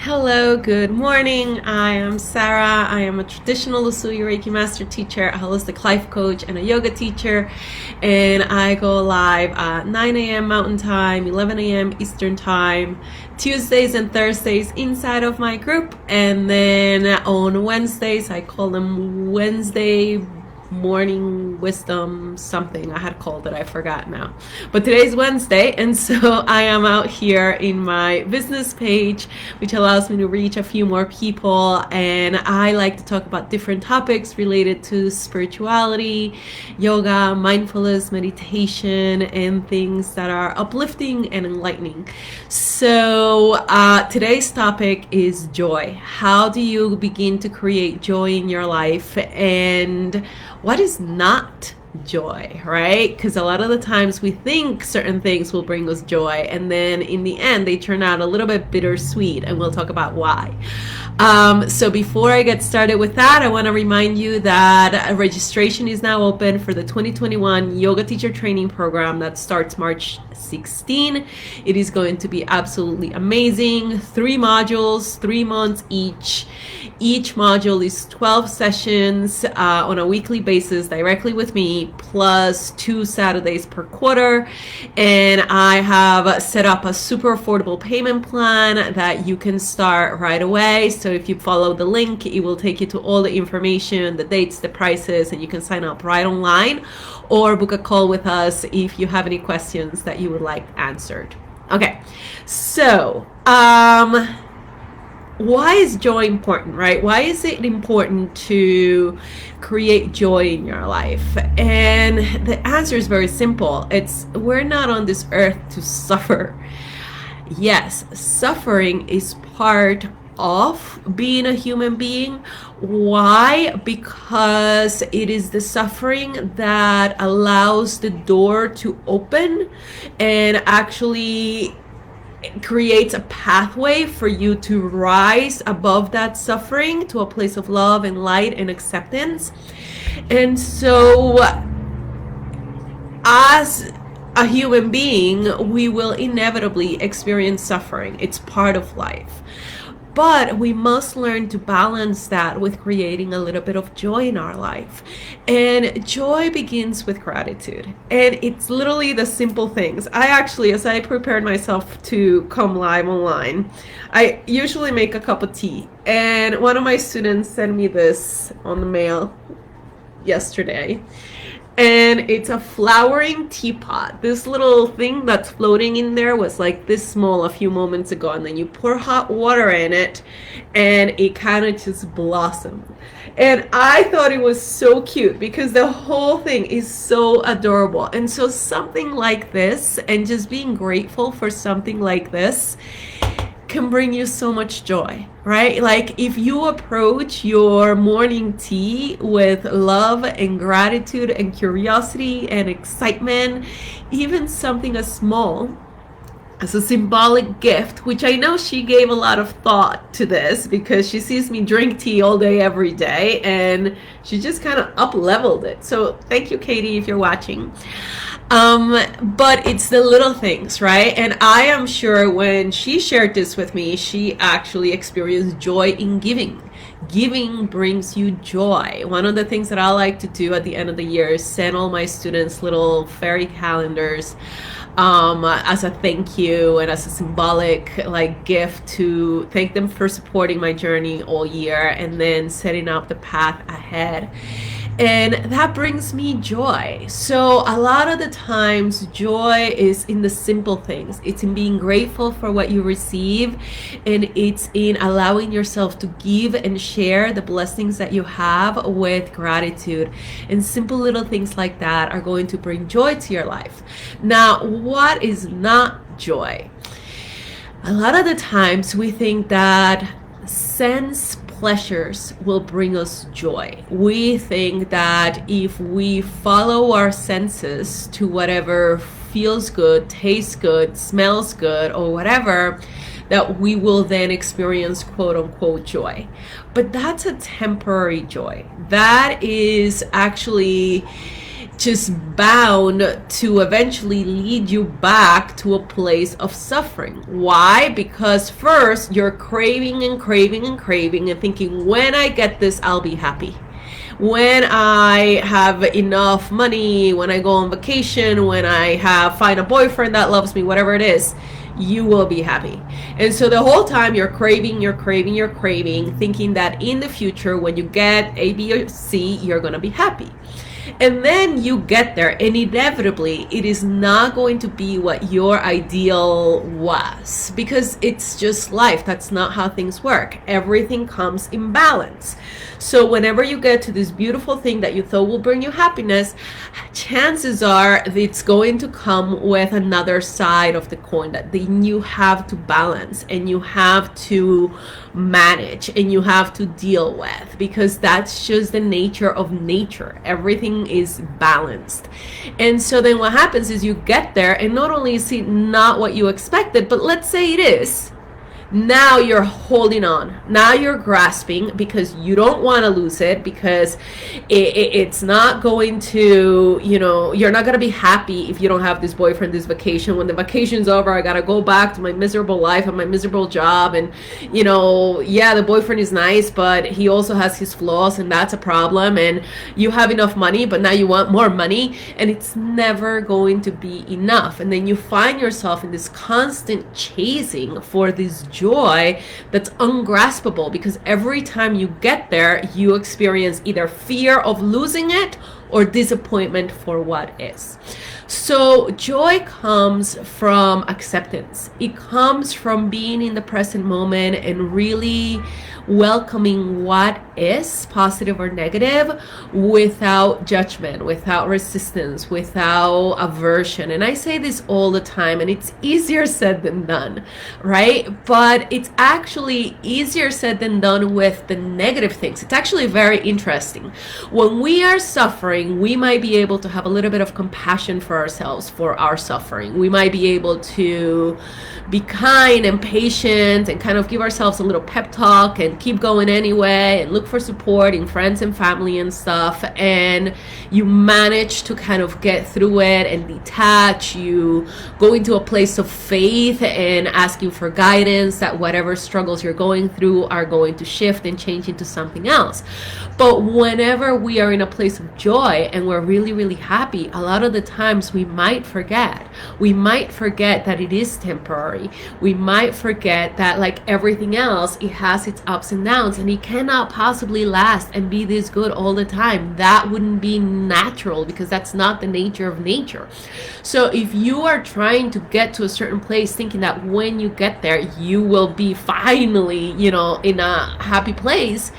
Hello, good morning. I am Sarah. I am a traditional Usui Reiki master teacher, a holistic life coach, and a yoga teacher. And I go live at 9 a.m. Mountain Time, 11 a.m. Eastern Time, Tuesdays and Thursdays inside of my group. And then on Wednesdays, I call them Wednesday morning wisdom something I had called it, I forgot now, but today's Wednesday, and so I am out here in my business page, which allows me to reach a few more people. And I like to talk about different topics related to spirituality, yoga, mindfulness, meditation, and things that are uplifting and enlightening. So today's topic is joy. How do you begin to create joy in your life, and what is not joy, right? Because a lot of the times we think certain things will bring us joy, and then in the end they turn out a little bit bittersweet, and we'll talk about why. So before I get started with that, I want to remind you that registration is now open for the 2021 Yoga Teacher Training Program that starts March 16. It is going to be absolutely amazing. 3 modules, 3 months each. Each module is 12 sessions on a weekly basis directly with me, plus 2 Saturdays per quarter. And I have set up a super affordable payment plan that you can start right away. So if you follow the link, it will take you to all the information, the dates, the prices, and you can sign up right online or book a call with us if you have any questions that you would like answered. Okay, so why is joy important, right? Why is it important to create joy in your life? And the answer is very simple. We're not on this earth to suffer. Yes, suffering is part of being a human being. Why? Because it is the suffering that allows the door to open and actually creates a pathway for you to rise above that suffering to a place of love and light and acceptance. And so as a human being, we will inevitably experience suffering. It's part of life. But we must learn to balance that with creating a little bit of joy in our life. And joy begins with gratitude. And it's literally the simple things. I actually, as I prepared myself to come live online, I usually make a cup of tea. And one of my students sent me this on the mail yesterday. And it's a flowering teapot. This little thing that's floating in there was like this small a few moments ago, and then you pour hot water in it and it kind of just blossomed. And I thought it was so cute because the whole thing is so adorable. And so something like this, and just being grateful for something like this, can bring you so much joy, right? Like if you approach your morning tea with love and gratitude and curiosity and excitement, even something as small as a symbolic gift, which I know she gave a lot of thought to this because she sees me drink tea all day, every day, and she just kind of up-leveled it. So thank you, Katie, if you're watching. But it's the little things, right? And I am sure when she shared this with me, she actually experienced joy in giving. Giving brings you joy. One of the things that I like to do at the end of the year is send all my students little fairy calendars as a thank you and as a symbolic like gift to thank them for supporting my journey all year and then setting up the path ahead. And that brings me joy. So a lot of the times joy is in the simple things. It's in being grateful for what you receive, and it's in allowing yourself to give and share the blessings that you have with gratitude. And simple little things like that are going to bring joy to your life. Now, what is not joy? A lot of the times we think that sense pleasures will bring us joy. We think that if we follow our senses to whatever feels good, tastes good, smells good, or whatever, that we will then experience quote unquote joy. But that's a temporary joy. That is actually just bound to eventually lead you back to a place of suffering. Why? Because first you're craving and craving and craving and thinking, when I get this, I'll be happy. When I have enough money, when I go on vacation, when I find a boyfriend that loves me, whatever it is, you will be happy. And so the whole time you're craving, thinking that in the future, when you get A, B, or C, you're going to be happy. And then you get there, and inevitably it is not going to be what your ideal was, because it's just life. That's not how things work. Everything comes in balance. So whenever you get to this beautiful thing that you thought will bring you happiness, chances are it's going to come with another side of the coin that then you have to balance and you have to manage and you have to deal with, because that's just the nature of nature. Everything is balanced. And so then what happens is you get there, and not only is it not what you expected, but let's say it is. Now you're holding on. Now you're grasping because you don't want to lose it, because it's not going to, you're not going to be happy if you don't have this boyfriend, this vacation. When the vacation's over, I got to go back to my miserable life and my miserable job. And, yeah, the boyfriend is nice, but he also has his flaws, and that's a problem. And you have enough money, but now you want more money, and it's never going to be enough. And then you find yourself in this constant chasing for this joy that's ungraspable, because every time you get there, you experience either fear of losing it or disappointment for what is. So joy comes from acceptance. It comes from being in the present moment and really welcoming what is, positive or negative, without judgment, without resistance, without aversion. And I say this all the time, and it's easier said than done, right? But it's actually easier said than done with the negative things. It's actually very interesting. When we are suffering, we might be able to have a little bit of compassion for ourselves, for our suffering. We might be able to be kind and patient and kind of give ourselves a little pep talk and keep going anyway and look for support in friends and family and stuff. And you manage to kind of get through it and detach. You go into a place of faith and asking for guidance that whatever struggles you're going through are going to shift and change into something else. But whenever we are in a place of joy and we're really, really happy, a lot of the times we might forget. We might forget that it is temporary. We might forget that, like everything else, it has its ups and downs, and it cannot possibly last and be this good all the time. That wouldn't be natural, because that's not the nature of nature. So if you are trying to get to a certain place thinking that when you get there you will be finally, in a happy place,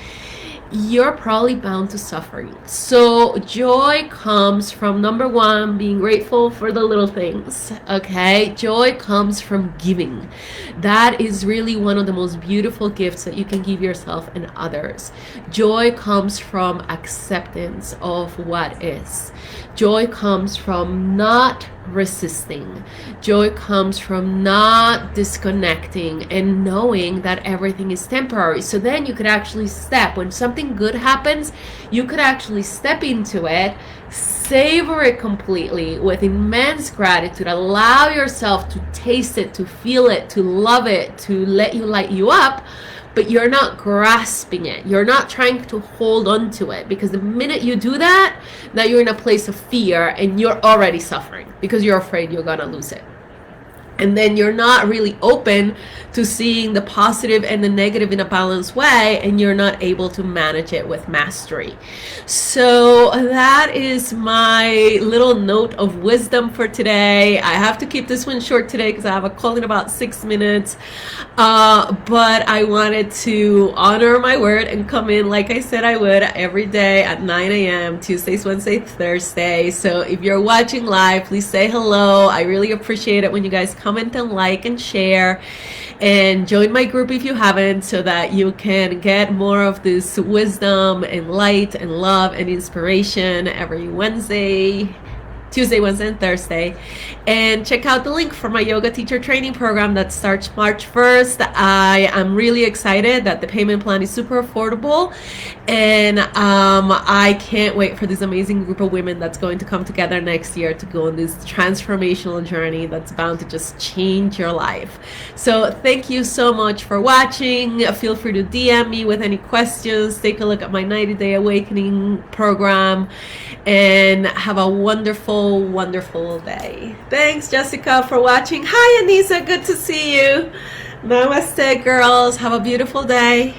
you're probably bound to suffering. So joy comes from, number one, being grateful for the little things. Okay, joy comes from giving. That is really one of the most beautiful gifts that you can give yourself and others. Joy comes from acceptance of what is. Joy comes from not resisting. Joy comes from not disconnecting and knowing that everything is temporary. So then you could actually when something good happens, you could actually step into it, savor it completely with immense gratitude, allow yourself to taste it, to feel it, to love it, to let you light you up. But you're not grasping it. You're not trying to hold on to it, because the minute you do that, now you're in a place of fear and you're already suffering because you're afraid you're gonna lose it. And then you're not really open to seeing the positive and the negative in a balanced way, and you're not able to manage it with mastery. So that is my little note of wisdom for today. I have to keep this one short today because I have a call in about 6 minutes. But I wanted to honor my word and come in like I said I would every day at 9 a.m. Tuesdays, Wednesdays, Thursdays. So if you're watching live, please say hello. I really appreciate it when you guys comment and like and share, and join my group if you haven't, so that you can get more of this wisdom and light and love and inspiration every Wednesday Tuesday, Wednesday, and Thursday. And check out the link for my yoga teacher training program that starts March 1st. I am really excited that the payment plan is super affordable. And I can't wait for this amazing group of women that's going to come together next year to go on this transformational journey that's bound to just change your life. So thank you so much for watching. Feel free to DM me with any questions. Take a look at my 90-day awakening program, and have a wonderful, wonderful day. Thanks, Jessica, for watching. Hi, Anissa. Good to see you. Namaste, girls. Have a beautiful day.